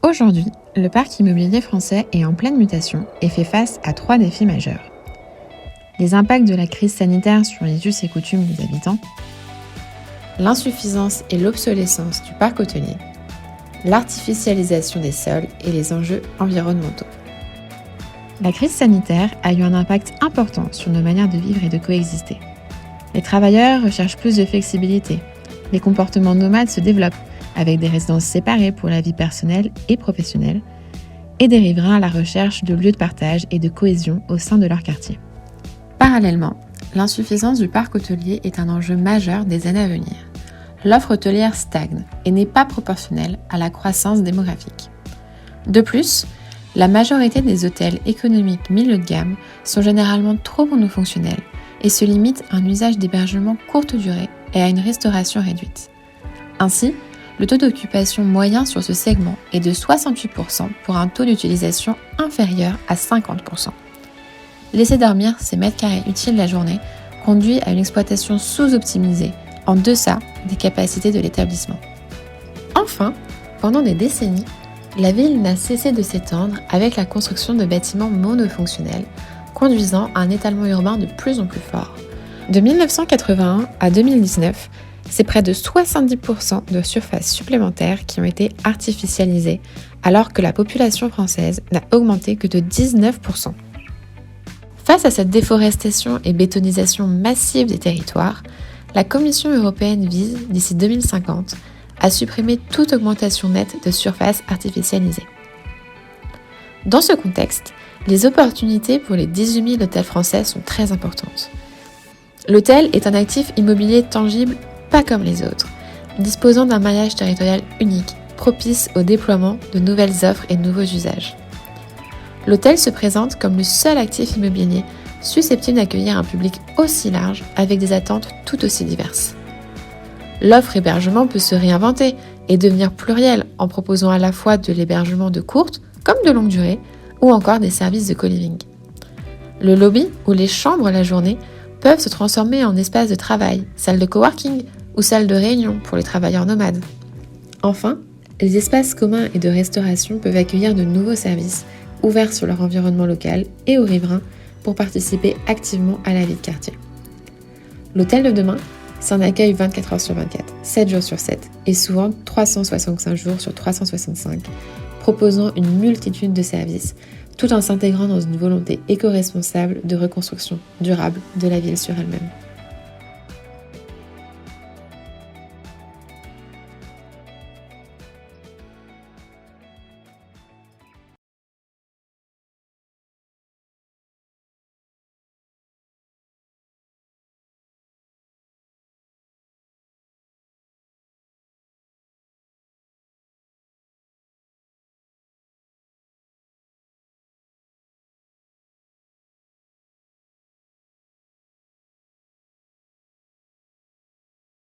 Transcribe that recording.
Aujourd'hui, le parc immobilier français est en pleine mutation et fait face à 3 défis majeurs. Les impacts de la crise sanitaire sur les us et coutumes des habitants, l'insuffisance et l'obsolescence du parc hôtelier, l'artificialisation des sols et les enjeux environnementaux. La crise sanitaire a eu un impact important sur nos manières de vivre et de coexister. Les travailleurs recherchent plus de flexibilité. Les comportements nomades se développent avec des résidences séparées pour la vie personnelle et professionnelle et des riverains à la recherche de lieux de partage et de cohésion au sein de leur quartier. Parallèlement, l'insuffisance du parc hôtelier est un enjeu majeur des années à venir. L'offre hôtelière stagne et n'est pas proportionnelle à la croissance démographique. De plus, la majorité des hôtels économiques milieu de gamme sont généralement trop monofonctionnels et se limitent à un usage d'hébergement courte durée et à une restauration réduite. Ainsi, le taux d'occupation moyen sur ce segment est de 68% pour un taux d'utilisation inférieur à 50%. Laisser dormir ces mètres carrés utiles la journée conduit à une exploitation sous-optimisée, en deçà des capacités de l'établissement. Enfin, pendant des décennies, la ville n'a cessé de s'étendre avec la construction de bâtiments monofonctionnels, conduisant à un étalement urbain de plus en plus fort. De 1981 à 2019, c'est près de 70% de surfaces supplémentaires qui ont été artificialisées, alors que la population française n'a augmenté que de 19%. Face à cette déforestation et bétonisation massive des territoires, la Commission européenne vise, d'ici 2050, à supprimer toute augmentation nette de surface artificialisée. Dans ce contexte, les opportunités pour les 18 000 hôtels français sont très importantes. L'hôtel est un actif immobilier tangible pas comme les autres, disposant d'un maillage territorial unique, propice au déploiement de nouvelles offres et de nouveaux usages. L'hôtel se présente comme le seul actif immobilier susceptible d'accueillir un public aussi large avec des attentes tout aussi diverses. L'offre hébergement peut se réinventer et devenir plurielle en proposant à la fois de l'hébergement de courte comme de longue durée ou encore des services de co-living. Le lobby ou les chambres la journée peuvent se transformer en espace de travail, salle de coworking ou salle de réunion pour les travailleurs nomades. Enfin, les espaces communs et de restauration peuvent accueillir de nouveaux services ouverts sur leur environnement local et aux riverains pour participer activement à la vie de quartier. L'hôtel de demain, c'est un accueil 24 heures sur 24, 7 jours sur 7 et souvent 365 jours sur 365, proposant une multitude de services tout en s'intégrant dans une volonté éco-responsable de reconstruction durable de la ville sur elle-même.